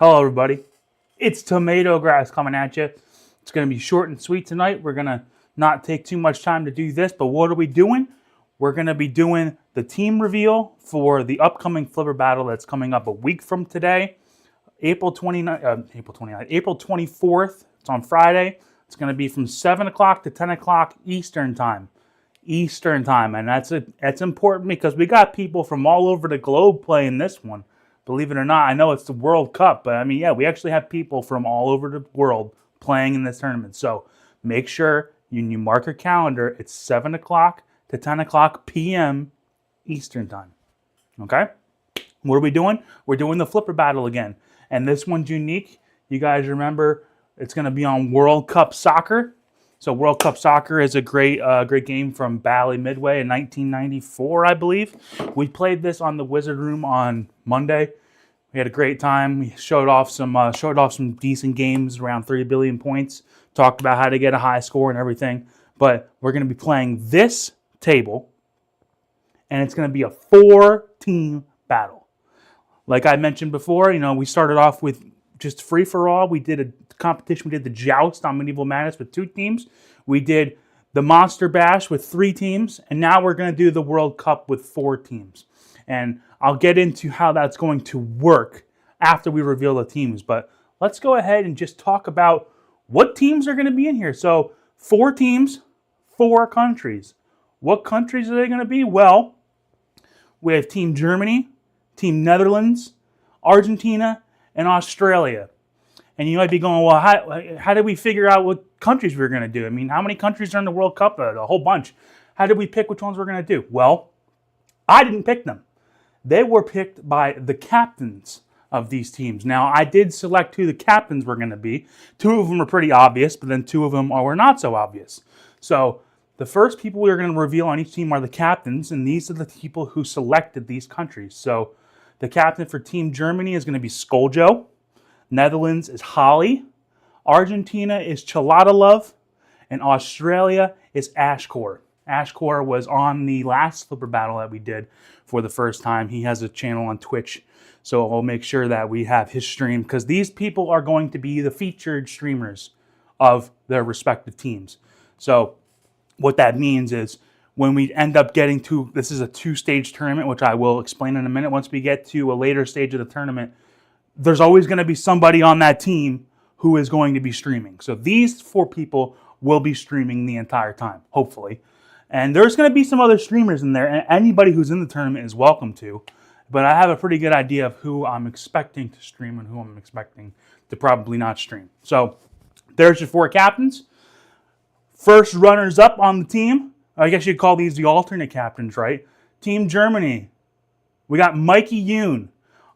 Hello, everybody. It's Tomato Grass coming at you. It's going to be short and sweet tonight. We're going to not take too much time to do this, but what are we doing? We're going to be doing the team reveal for the upcoming Flipper Battle that's coming up a week from today, April 24th. It's on Friday. It's going to be from 7 o'clock to 10 o'clock Eastern Time. And that's important because we got people from all over the globe playing this one. Believe it or not, I know it's the World Cup, but I mean, yeah, we actually have people from all over the world playing in this tournament. So make sure you mark your calendar. It's 7 o'clock to 10 o'clock p.m. Eastern Time. Okay? What are we doing? We're doing the Flipper Battle again. And this one's unique. You guys remember it's going to be on World Cup Soccer. So World Cup Soccer is a great game from Bally Midway in 1994, I believe. We played this on the Wizard Room on Monday. We had a great time. We showed off some decent games, around 3 billion points. Talked about how to get a high score and everything. But we're going to be playing this table, and it's going to be a 4-team battle. Like I mentioned before, we started off with just free for all. We did a competition. We did the Joust on Medieval Madness with 2 teams. We did the Monster Bash with 3 teams. And now we're going to do the World Cup with 4 teams. And I'll get into how that's going to work after we reveal the teams. But let's go ahead and just talk about what teams are going to be in here. So 4 teams, 4 countries. What countries are they going to be? Well, we have Team Germany, Team Netherlands, Argentina, and Australia. And you might be going, well, how did we figure out what countries we were going to do? I mean, how many countries are in the World Cup? A whole bunch. How did we pick which ones we're going to do? Well, I didn't pick them. They were picked by the captains of these teams. Now, I did select who the captains were going to be. 2 of them are pretty obvious, but then 2 of them were not so obvious. So the first people we are going to reveal on each team are the captains, and these are the people who selected these countries. So the captain for Team Germany is going to be Skoljo. Netherlands is Holly. Argentina is Chalatalov. And Australia is Ashcore. Ashcore was on the last Flipper Battle that we did for the first time. He has a channel on Twitch. So I'll make sure that we have his stream, because these people are going to be the featured streamers of their respective teams. So what that means is when we end up getting to, this is a 2-stage tournament, which I will explain in a minute. Once we get to a later stage of the tournament, there's always going to be somebody on that team who is going to be streaming. So these 4 people will be streaming the entire time, hopefully. And there's going to be some other streamers in there, and anybody who's in the tournament is welcome to. But I have a pretty good idea of who I'm expecting to stream and who I'm expecting to probably not stream. So there's your 4 captains. First runners-up on the team, I guess you'd call these the alternate captains, right? Team Germany, we got Mikey Yoon.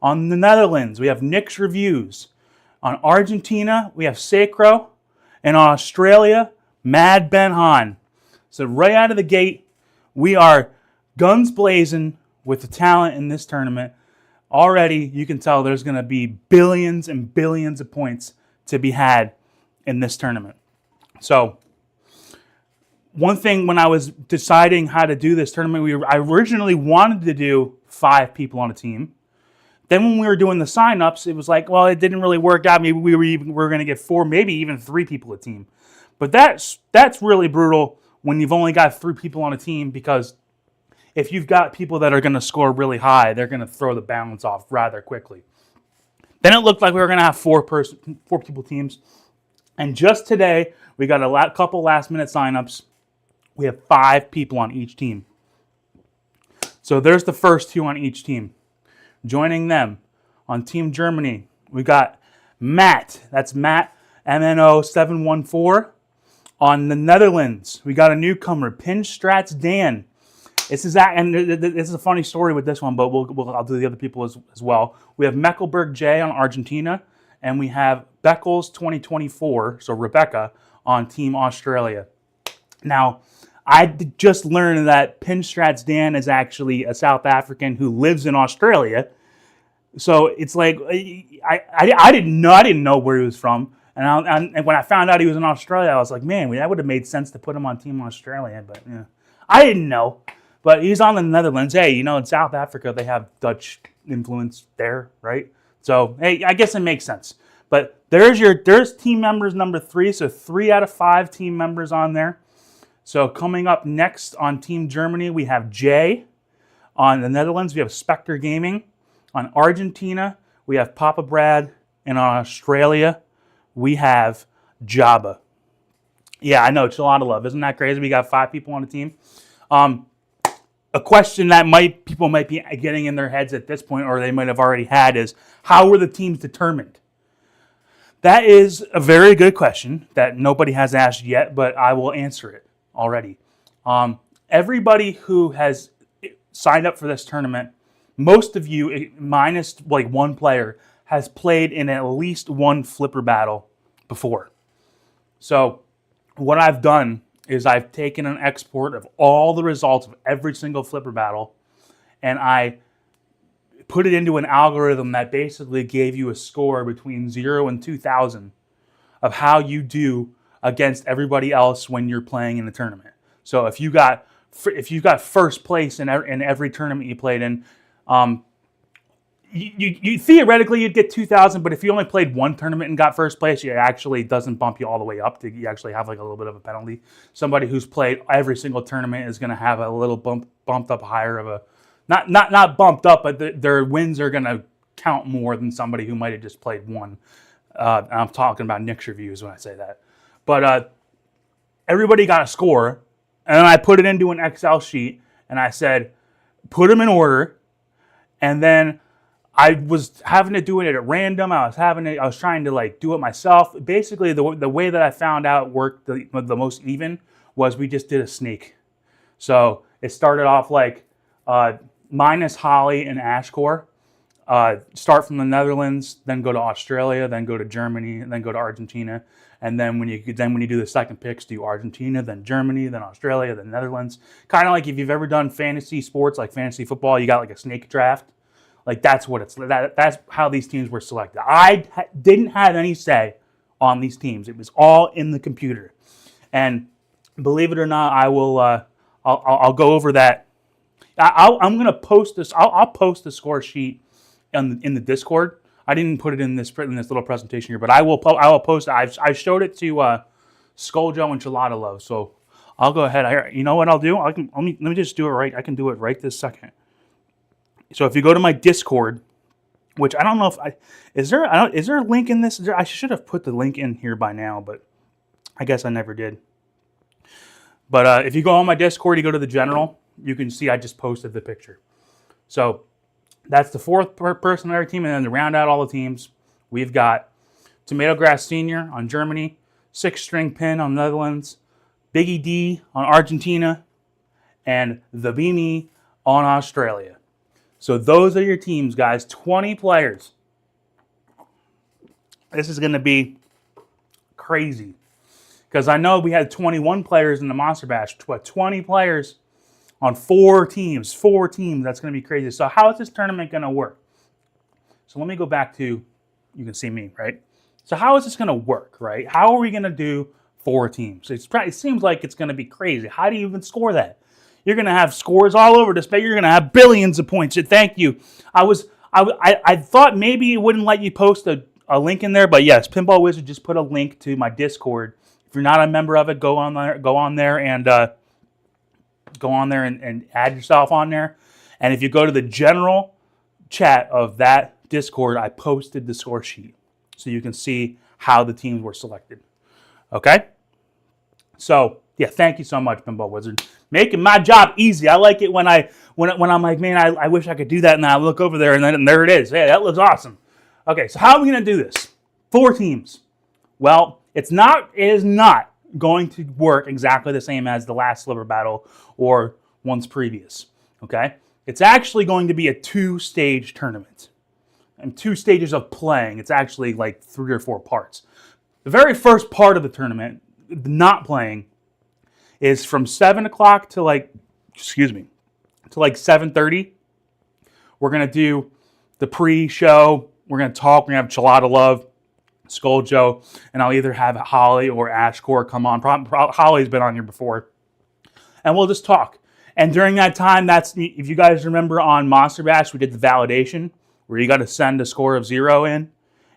On the Netherlands, we have Nick's Reviews. On Argentina, we have Sacro. And on Australia, Mad Ben Han. So right out of the gate, we are guns blazing with the talent in this tournament. Already, you can tell there's going to be billions and billions of points to be had in this tournament. So one thing when I was deciding how to do this tournament, I originally wanted to do 5 people on a team. Then when we were doing the sign-ups, it was like, well, it didn't really work out. Maybe we were going to get 4, maybe even 3 people a team. But that's really brutal when you've only got 3 people on a team, because if you've got people that are going to score really high, they're going to throw the balance off rather quickly. Then it looked like we were going to have 4 people teams. And just today, we got a couple last-minute sign-ups. We have 5 people on each team. So there's the first 2 on each team. Joining them on Team Germany, we got Matt. That's Matt, MNO714. On the Netherlands, we got a newcomer, Pinstrats Dan. This is a funny story with this one, but I'll do the other people as well. We have Meckelberg J on Argentina, and we have Beckles 2024, so Rebecca, on Team Australia. Now, I just learned that Pinstrats Dan is actually a South African who lives in Australia. So it's like I didn't know where he was from, and when I found out he was in Australia, I was like, man, that would have made sense to put him on Team Australia. But yeah, I didn't know. But he's on the Netherlands. Hey, in South Africa they have Dutch influence there, right? So, hey, I guess it makes sense. But there's team members number 3, so 3 out of 5 team members on there. So coming up next on Team Germany, we have Jay. On the Netherlands, we have Spectre Gaming. On Argentina, we have Papa Brad. And on Australia, we have Jabba. Yeah, I know, it's a lot of love. Isn't that crazy? We got 5 people on the team. A question that people might be getting in their heads at this point, or they might have already had, is how were the teams determined? That is a very good question that nobody has asked yet, but I will answer it already. Everybody who has signed up for this tournament, most of you, minus like one player, has played in at least one flipper battle before. So what I've done is I've taken an export of all the results of every single flipper battle, and I put it into an algorithm that basically gave you a score between 0 and 2,000 of how you do against everybody else when you're playing in the tournament. So if you got first place in every tournament you played in, you theoretically you'd get 2,000, but if you only played one tournament and got first place, it actually doesn't bump you all the way up. You actually have like a little bit of a penalty. Somebody who's played every single tournament is going to have a little bumped up higher of a, not bumped up, but their wins are going to count more than somebody who might have just played one. I'm talking about Nick's reviews when I say that. But everybody got a score, and then I put it into an Excel sheet, and I said, put them in order, and then I was having to do it at random. I was trying to like do it myself. Basically, the way that I found out worked the most even was we just did a snake. So it started off like minus Holly and Ashcore. Start from the Netherlands, then go to Australia, then go to Germany, and then go to Argentina. And then when you do the second picks, do Argentina, then Germany, then Australia, then Netherlands. Kind of like if you've ever done fantasy sports like fantasy football, you got like a snake draft. Like that's how these teams were selected. I didn't have any say on these teams. It was all in the computer. And believe it or not, I will. I'll go over that. I'm gonna post this. I'll post the score sheet in the Discord. I didn't put it in this little presentation here, but I will post it. I showed it to Skulljo and Gelada Love. So I'll go ahead. You know what I'll do? Let me just do it right. I can do it right this second. So if you go to my Discord, which I don't know if is there a link in this? I should have put the link in here by now, but I guess I never did. But if you go on my Discord, you go to the general, you can see I just posted the picture. So that's the 4th person on our team, and then to round out all the teams, we've got Tomato Grass Senior on Germany, 6-String Pin on Netherlands, Biggie D on Argentina, and The Beanie on Australia. So those are your teams, guys. 20 players. This is going to be crazy. Because I know we had 21 players in the Monster Bash, but 20 players on 4 teams. 4 teams. That's going to be crazy. So how is this tournament going to work? So let me go back to, you can see me, right? So how is this going to work, right? How are we going to do 4 teams? It seems like it's going to be crazy. How do you even score that? You're going to have scores all over this, but you're going to have billions of points. Thank you. I thought maybe it wouldn't let you post a link in there, but yes, Pinball Wizard just put a link to my Discord. If you're not a member of it, go on there and add yourself on there. And if you go to the general chat of that Discord, I posted the score sheet so you can see how the teams were selected. Okay? So, yeah, thank you so much, Pinball Wizard. Making my job easy. I like it when I'm like, man, I wish I could do that, and I look over there, and there it is. Hey, that looks awesome. Okay, so how are we going to do this? 4 teams. Well, it is not going to work exactly the same as the last Sliver Battle or ones previous. Okay? It's actually going to be a 2-stage tournament. And 2 stages of playing. It's actually like 3 or 4 parts. The very first part of the tournament, not playing, is from 7 o'clock to like 7:30. We're going to do the pre-show. We're going to talk. We're going to have Gelada Love, Skulljo, and I'll either have Holly or Ashcore come on. Holly's been on here before. And we'll just talk. And during that time, if you guys remember on Monster Bash, we did the validation where you got to send a score of 0 in,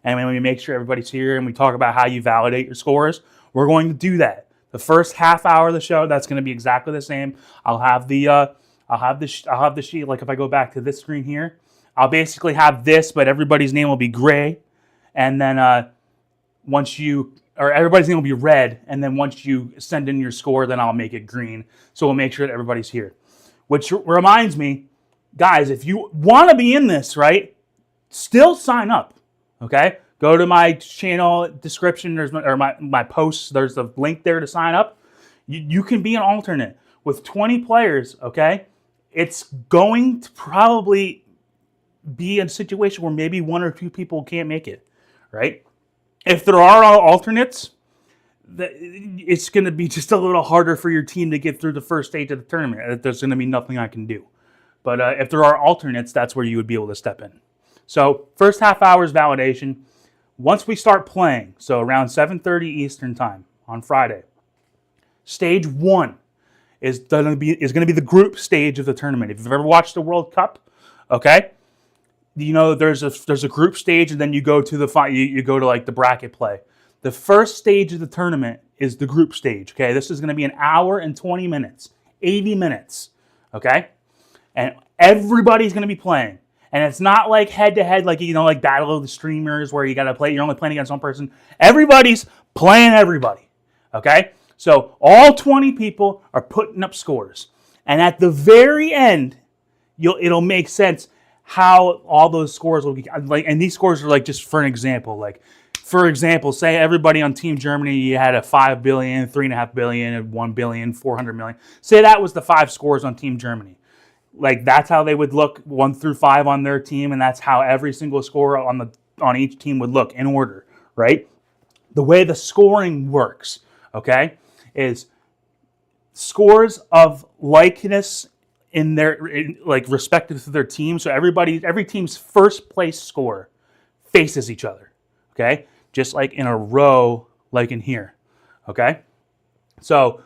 and when we make sure everybody's here and we talk about how you validate your scores, we're going to do that. The first half hour of the show, that's going to be exactly the same. I'll have the sheet. Like if I go back to this screen here, I'll basically have this, but everybody's name will be gray, and then everybody's name will be red, and then once you send in your score, then I'll make it green. So we'll make sure that everybody's here. Which reminds me, guys, if you want to be in this, right, still sign up, okay? Go to my channel description, or my posts, there's a link there to sign up. You can be an alternate. With 20 players, okay, it's going to probably be a situation where maybe 1 or 2 people can't make it, right? If there are alternates, it's going to be just a little harder for your team to get through the first stage of the tournament. There's going to be nothing I can do. But if there are alternates, that's where you would be able to step in. So first half hour is validation. Once we start playing, so around 7:30 Eastern time on Friday, stage 1 is going to be the group stage of the tournament. If you've ever watched the World Cup, okay, you know there's a group stage, and then you go to like the bracket play. The first stage of the tournament is the group stage. Okay, this is going to be an hour and 20 minutes, 80 minutes. Okay, and everybody's going to be playing. And it's not like head-to-head, like, like Battle of the Streamers, where you got to play, you're only playing against one person. Everybody's playing everybody, okay? So all 20 people are putting up scores. And at the very end, it'll make sense how all those scores will be, like, and these scores are like, just for an example, like, for example, say everybody on Team Germany, you had a 5 billion, 3.5 billion, and 1 billion, 400 million. Say that was the 5 scores on Team Germany. Like, that's how they would look 1 through 5 on their team, and that's how every single score on each team would look in order, right? The way the scoring works, okay, is scores of likeness like respective to their team. So every team's first place score faces each other, okay? Just like in a row, like in here, okay? So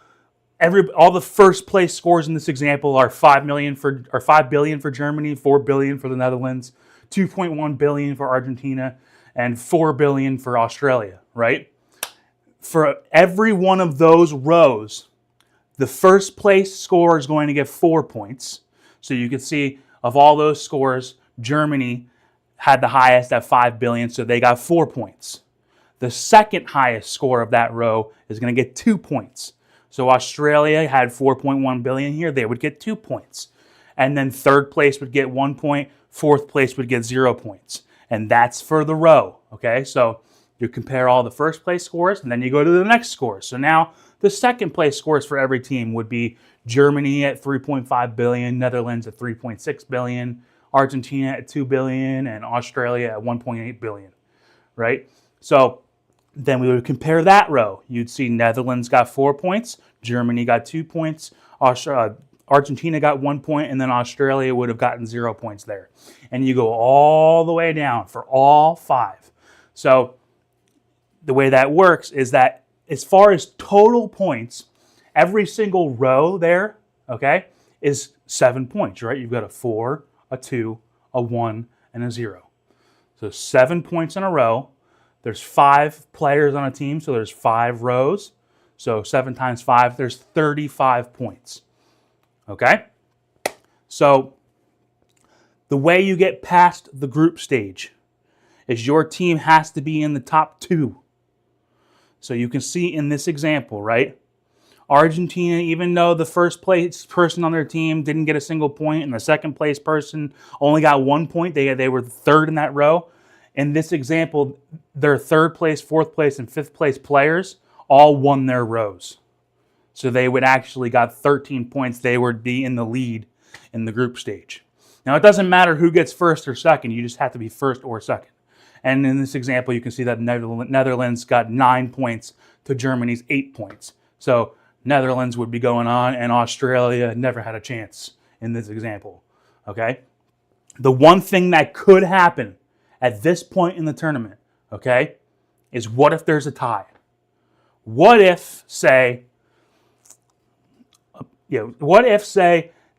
all the first place scores in this example are 5 billion for Germany, 4 billion for the Netherlands, 2.1 billion for Argentina, and 4 billion for Australia, right? For every one of those rows, the first place score is going to get 4 points. So you can see of all those scores, Germany had the highest at 5 billion, so they got 4 points. The second highest score of that row is going to get 2 points. So Australia had 4.1 billion here. They would get 2 points. And then third place would get 1 point. Fourth place would get 0 points. And that's for the row, okay? So you compare all the first place scores, and then you go to the next scores. So now the second place scores for every team would be Germany at 3.5 billion, Netherlands at 3.6 billion, Argentina at 2 billion, and Australia at 1.8 billion, right? So then we would compare that row. You'd see Netherlands got 4 points, Germany got 2 points, Argentina got 1 point, and then Australia would have gotten 0 points there. And you go all the way down for all 5. So the way that works is that as far as total points, every single row there, okay, is 7 points, right? You've got a 4, a 2, a 1, and a 0. So 7 points in a row. There's 5 players on a team, so there's 5 rows. So 7 times 5, there's 35 points. Okay? So the way you get past the group stage is your team has to be in the top 2. So you can see in this example, right? Argentina, even though the first place person on their team didn't get a single point and the second place person only got 1 point, they were third in that row. In this example, their third place, fourth place, and fifth place players all won their rows. So they would actually got 13 points. They would be in the lead in the group stage. Now, it doesn't matter who gets first or second. You just have to be first or second. And in this example, you can see that Netherlands got 9 points to Germany's 8 points. So Netherlands would be going on, and Australia never had a chance in this example. Okay? The one thing that could happen at this point in the tournament, okay, is what if there's a tie? What if, say,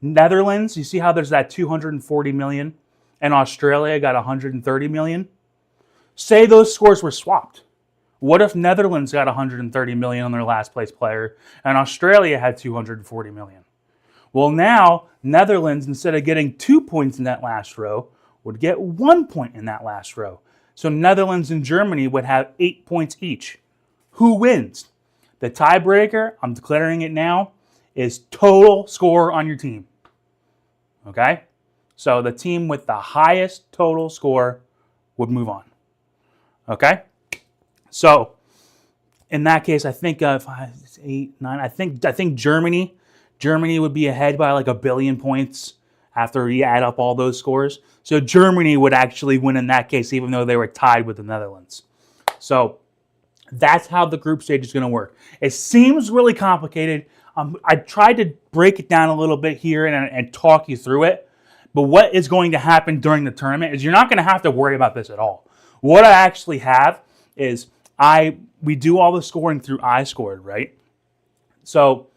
Netherlands, you see how there's that 240 million and Australia got 130 million. Say those scores were swapped. What if Netherlands got 130 million on their last place player and Australia had 240 million? Well, now Netherlands, instead of getting 2 points in that last row, would get 1 point in that last row. So Netherlands and Germany would have 8 points each. Who wins? The tiebreaker, I'm declaring it now, is total score on your team. Okay? So the team with the highest total score would move on. Okay? So in that case, I think 5, 8, 9. I think Germany would be ahead by like 1 billion points after you add up all those scores. So Germany would actually win in that case, even though they were tied with the Netherlands. So that's how the group stage is going to work. It seems really complicated. I tried to break it down a little bit here and talk you through it. But what is going to happen during the tournament is you're not going to have to worry about this at all. What I actually have is we do all the scoring through iScored, right? So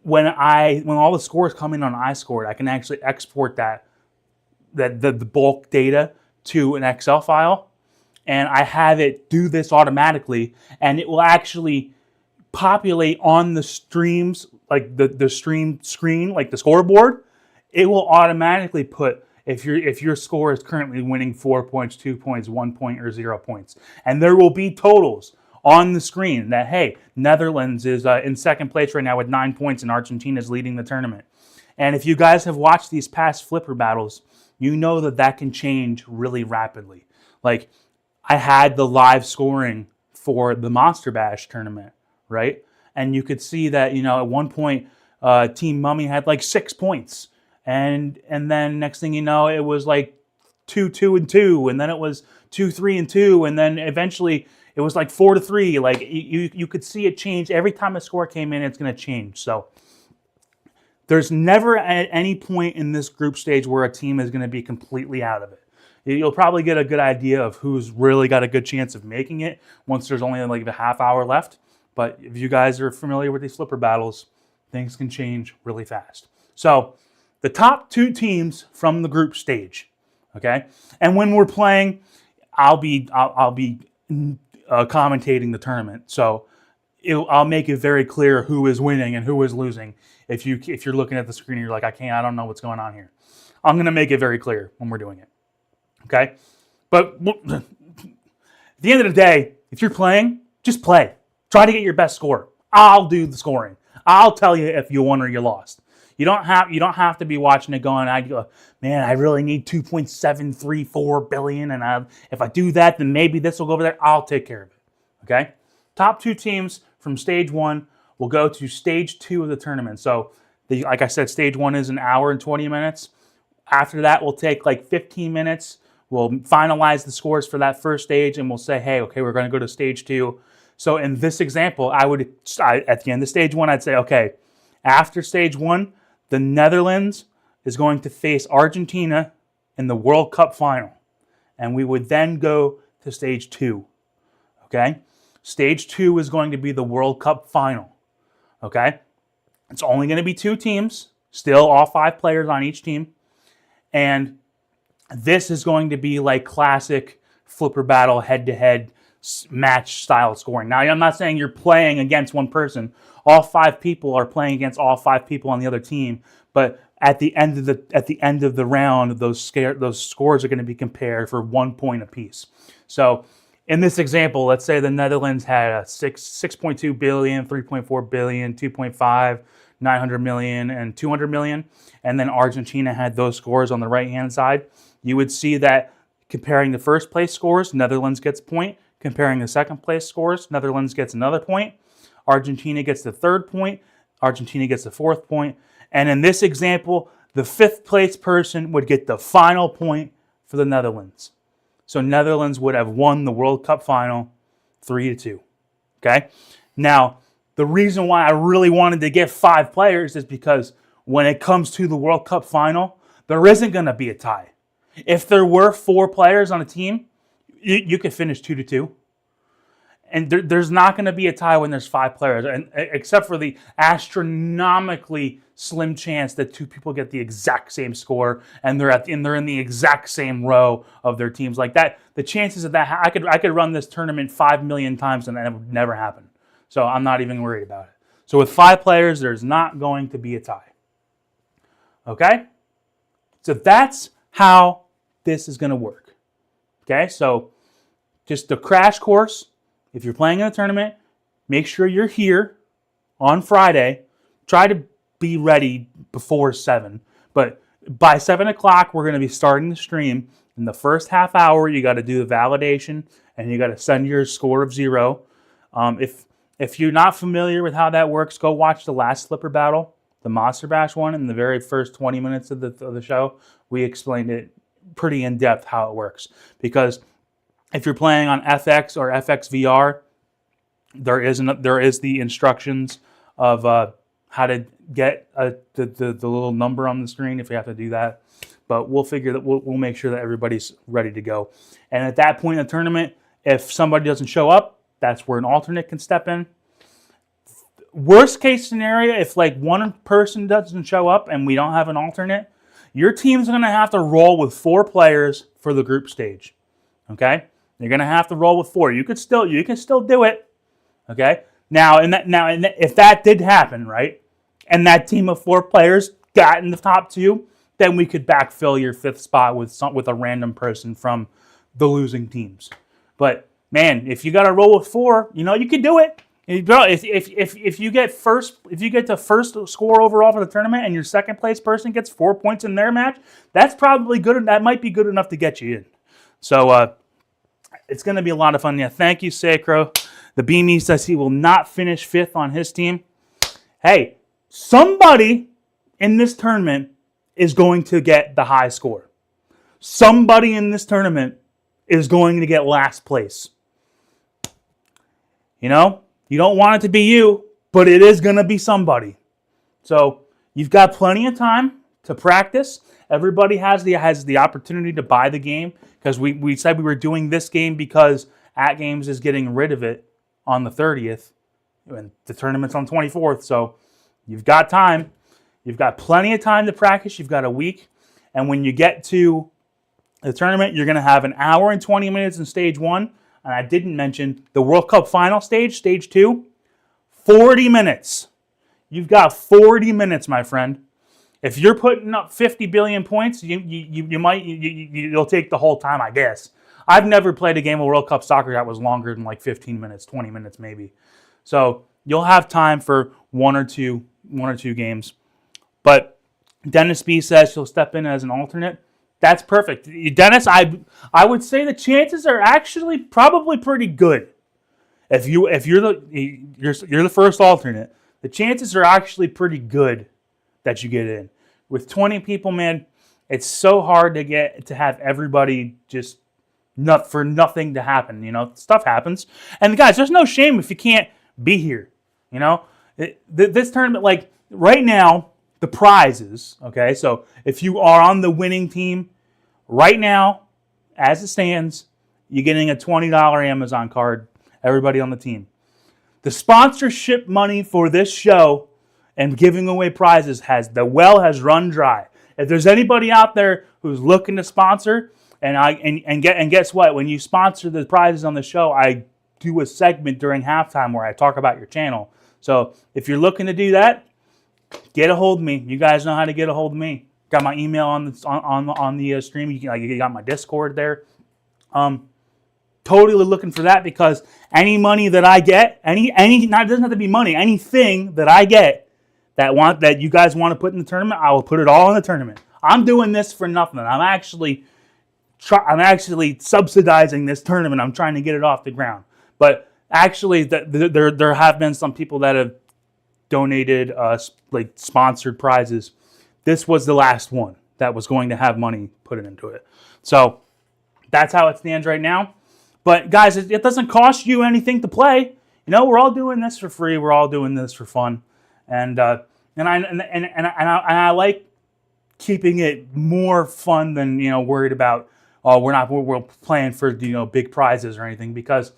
when all the scores come in on iScored, I can actually export the bulk data to an Excel file, and I have it do this automatically, and it will actually populate on the streams, like the stream screen, like the scoreboard. It will automatically put if your score is currently winning 4 points, 2 points, 1 point, or 0 points, and there will be totals on the screen that, hey, Netherlands is in second place right now with 9 points and Argentina is leading the tournament. And if you guys have watched these past flipper battles, you know that can change really rapidly. Like, I had the live scoring for the Monster Bash tournament, right? And you could see that, at one point, Team Mummy had like 6 points. And then next thing you know, it was like 2-2-2, and then it was 2-3-2, and then eventually it was like 4-3. Like you could see it change every time a score came in. It's going to change. So there's never at any point in this group stage where a team is going to be completely out of it. You'll probably get a good idea of who's really got a good chance of making it once there's only like a half hour left. But if you guys are familiar with these flipper battles, things can change really fast. So the top 2 teams from the group stage, okay? And when we're playing, I'll be commentating the tournament, so I'll make it very clear who is winning and who is losing. If you're looking at the screen and you're like, I don't know what's going on here, I'm going to make it very clear when we're doing it, okay? But at the end of the day, if you're playing, just play. Try to get your best score. I'll do the scoring. I'll tell you if you won or you lost. You don't have to be watching it going, man, I really need 2.734 billion, and if I do that, then maybe this will go over there. I'll take care of it. Okay? Top 2 teams from stage 1 will go to stage 2 of the tournament. So, like I said, stage 1 is an hour and 20 minutes. After that, we'll take like 15 minutes. We'll finalize the scores for that first stage, and we'll say, hey, okay, we're going to go to stage 2. So in this example, at the end of stage 1, I'd say, okay, after stage 1, the Netherlands is going to face Argentina in the World Cup final. And we would then go to stage 2. Okay? Stage 2 is going to be the World Cup final. Okay? It's only going to be 2 teams. Still all 5 players on each team. And this is going to be like classic flipper battle head-to-head match style scoring. Now, I'm not saying you're playing against one person. All 5 people are playing against all 5 people on the other team, but at the end of the round, those scores are going to be compared for 1 point apiece. So, in this example, let's say the Netherlands had a 6.2 billion, 3.4 billion, 2.5, 900 million, and 200 million, and then Argentina had those scores on the right-hand side. You would see that comparing the first place scores, Netherlands gets a point. Comparing the second place scores, Netherlands gets another point. Argentina gets the 3rd point. Argentina gets the 4th point. And in this example, the 5th place person would get the final point for the Netherlands. So Netherlands would have won the World Cup final 3-2. Okay? Now, the reason why I really wanted to get 5 players is because when it comes to the World Cup final, there isn't going to be a tie. If there were 4 players on a team, you could finish 2-2. And there's not going to be a tie when there's 5 players, and except for the astronomically slim chance that 2 people get the exact same score and they're in the exact same row of their teams like that. The chances of that, I could run this tournament 5 million times and that would never happen. So I'm not even worried about it. So with 5 players, there's not going to be a tie. Okay? So that's how this is going to work. Okay? So just the crash course. If you're playing in a tournament, make sure you're here on Friday. Try to be ready before 7. But by 7 o'clock, we're going to be starting the stream. In the first half hour, you got to do the validation, and you got to send your score of 0. If you're not familiar with how that works, go watch the last Slipper Battle, the Monster Bash one, in the very first 20 minutes of the show. We explained it pretty in depth how it works. Because if you're playing on FX or FX VR, there is the instructions of how to get the little number on the screen if you have to do that. But we'll figure that we'll make sure that everybody's ready to go. And at that point in the tournament, if somebody doesn't show up, that's where an alternate can step in. Worst case scenario, if like one person doesn't show up and we don't have an alternate, your team's going to have to roll with 4 players for the group stage. Okay? You're going to have to roll with 4. You can still do it. Okay? Now, if that did happen, right? And that team of 4 players got in the top 2, then we could backfill your 5th spot with a random person from the losing teams. But man, if you got to roll with 4, you can do it. If you get the first score overall for the tournament and your second place person gets 4 points in their match, that's probably good. That might be good enough to get you in. So it's going to be a lot of fun. Yeah, thank you, Sacro. The Beanie says he will not finish 5th on his team. Hey, somebody in this tournament is going to get the high score. Somebody in this tournament is going to get last place. You don't want it to be you, but it is going to be somebody. So you've got plenty of time to practice. Everybody has the opportunity to buy the game, because we said we were doing this game because At Games is getting rid of it on the 30th, and the tournament's on the 24th. So you've got time. You've got plenty of time to practice. You've got a week. And when you get to the tournament, you're going to have an hour and 20 minutes in stage 1. And I didn't mention the World Cup final stage, stage 2, 40 minutes. You've got 40 minutes, my friend. If you're putting up 50 billion points, you'll take the whole time, I guess. I've never played a game of World Cup soccer that was longer than like 15 minutes, 20 minutes maybe. So you'll have time for one or two games. But Dennis B says he'll step in as an alternate. That's perfect. Dennis, I would say the chances are actually probably pretty good. If you're the first alternate, the chances are actually pretty good that you get in. With 20 people, man, it's so hard to have everybody just for nothing to happen. Stuff happens. And guys, there's no shame if you can't be here. This tournament, like right now, the prizes, okay? So if you are on the winning team, right now, as it stands, you're getting a $20 Amazon card, everybody on the team. The sponsorship money for this show and giving away prizes has run dry. If there's anybody out there who's looking to sponsor, and guess what? When you sponsor the prizes on the show, I do a segment during halftime where I talk about your channel. So if you're looking to do that, get a hold of me. You guys know how to get a hold of me. Got my email on the stream. You got my Discord there. Totally looking for that, because any money that I get, it doesn't have to be money. Anything that I get that you guys want to put in the tournament, I will put it all in the tournament. I'm doing this for nothing. I'm actually subsidizing this tournament. I'm trying to get it off the ground. But actually, there have been some people that have donated sponsored prizes. This was the last one that was going to have money put into it. So that's how it stands right now. But guys, it doesn't cost you anything to play. We're all doing this for free. We're all doing this for fun, and I like keeping it more fun than worried about we're playing for big prizes or anything, because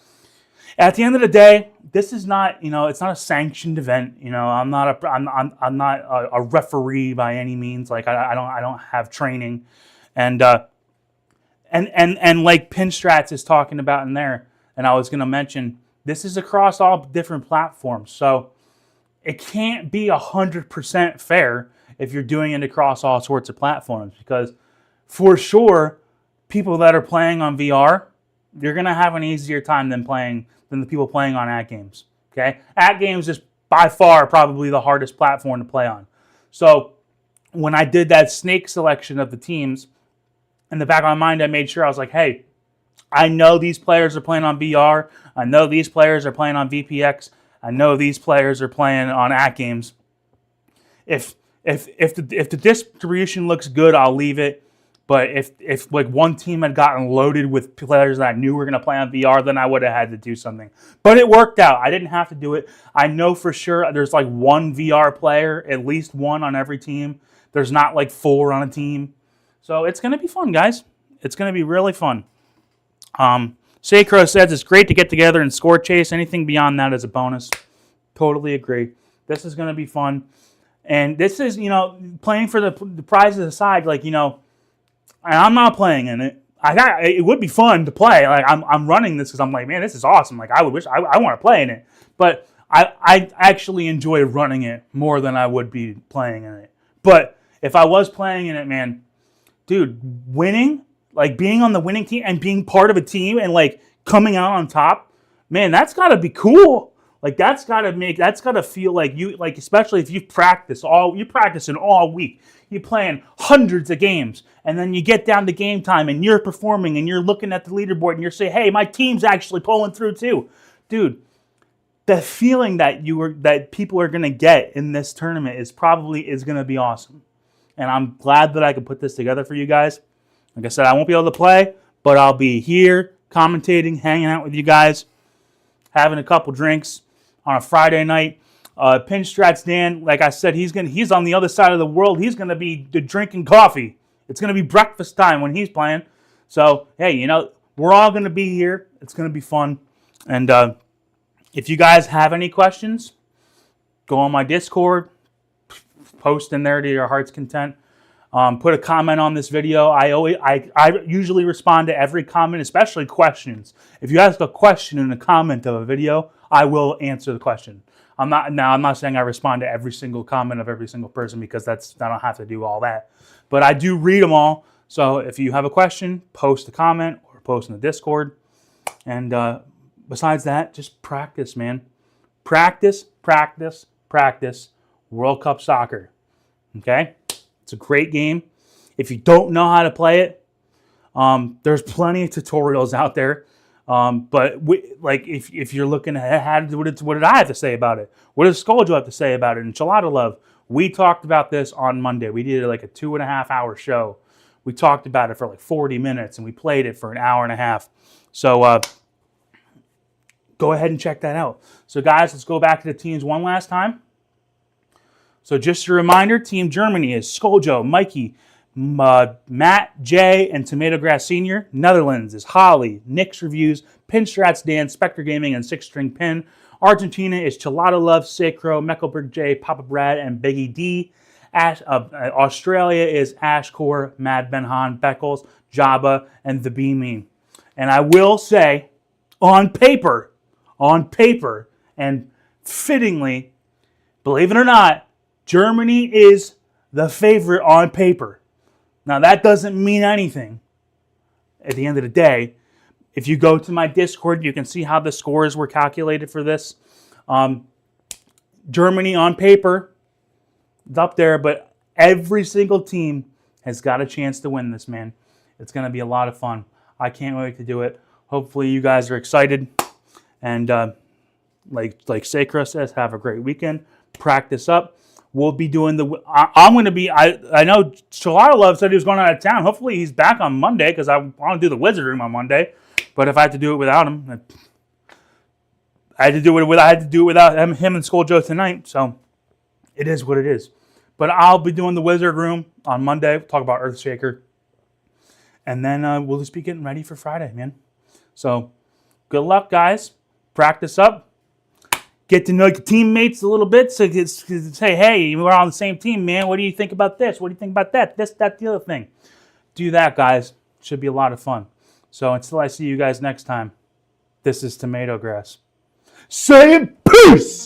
At the end of the day, this is not, it's not a sanctioned event. I'm not I'm not a referee by any means. Like I don't have training, and like Pinstrats is talking about in there, and I was going to mention, this is across all different platforms, so it can't be 100% fair if you're doing it across all sorts of platforms, because for sure, people that are playing on VR, you're going to have an easier time than the people playing on at games. Okay, at games is by far probably the hardest platform to play on. So when I did that snake selection of the teams, in the back of my mind, I made sure, I was like, hey, I know these players are playing on VR. I know these players are playing on VPX. I know these players are playing on at games. If the distribution looks good, I'll leave it. But if like one team had gotten loaded with players that I knew were going to play on VR, then I would have had to do something. But it worked out. I didn't have to do it. I know for sure there's like one VR player, at least one on every team. There's not like 4 on a team. So it's going to be fun, guys. It's going to be really fun. Sacro says it's great to get together and score chase. Anything beyond that is a bonus. Totally agree. This is going to be fun. And this is, playing for the prizes aside, like, and I'm not playing in it. It would be fun to play. Like I'm running this because I'm like, man, this is awesome. Like I want to play in it, but I actually enjoy running it more than I would be playing in it. But if I was playing in it, man, dude, winning, like being on the winning team and being part of a team and like coming out on top, man, that's got to be cool. Like that's got to feel like you, like, especially if you're practicing all week. You're playing hundreds of games, and then you get down to game time, and you're performing, and you're looking at the leaderboard, and you're saying, hey, my team's actually pulling through too. Dude, the feeling that people are going to get in this tournament is going to be awesome. And I'm glad that I could put this together for you guys. Like I said, I won't be able to play, but I'll be here commentating, hanging out with you guys, having a couple drinks on a Friday night. Pinstrats Dan, like I said, he's on the other side of the world. He's gonna be drinking coffee. It's gonna be breakfast time when he's playing. So hey, we're all gonna be here. It's gonna be fun. And if you guys have any questions, go on my Discord, post in there to your heart's content. Put a comment on this video. I usually respond to every comment, especially questions. If you ask a question in a comment of a video, I will answer the question. I'm not saying I respond to every single comment of every single person, because I don't have to do all that. But I do read them all. So if you have a question, post a comment or post in the Discord. And besides that, just practice, man. Practice, practice, practice. World Cup soccer. Okay? It's a great game. If you don't know how to play it, there's plenty of tutorials out there. But if you're looking at what did I have to say about it? What does Skoljo have to say about it? And Chelada Love, we talked about this on Monday. We did like a 2.5 hour show. We talked about it for like 40 minutes, and we played it for an hour and a half. So go ahead and check that out. So guys, let's go back to the teams one last time. So just a reminder, Team Germany is Skoljo, Mikey, Matt, Jay, and Tomato Grass Sr. Netherlands is Holly, Nick's Reviews, Pinstrats Dan, Spectre Gaming, and Six String Pin. Argentina is Chelada Love, Sacro, Meckleberg J, Papa Brad, and Biggie D. Australia is Ashcore, Mad Benhan, Beckles, Jabba, and The Beaming. And I will say, on paper, and fittingly, believe it or not, Germany is the favorite on paper. Now, that doesn't mean anything at the end of the day. If you go to my Discord, you can see how the scores were calculated for this. Germany on paper is up there, but every single team has got a chance to win this, man. It's going to be a lot of fun. I can't wait to do it. Hopefully, you guys are excited. And like Sacra says, have a great weekend. Practice up. We'll be doing I'm going to be, I know Chelada Love said he was going out of town. Hopefully he's back on Monday, because I want to do the Wizard Room on Monday. But if I had to do it without him, I had to do it without him and Skoljo tonight. So it is what it is. But I'll be doing the Wizard Room on Monday. We'll talk about Earthshaker. And then we'll just be getting ready for Friday, man. So good luck, guys. practice up, get to know your teammates a little bit. So you can say, hey, we're on the same team, man. What do you think about this? What do you think about that? This, that, the other thing. Do that, guys. Should be a lot of fun. So until I see you guys next time, this is Tomato Grass. Say peace!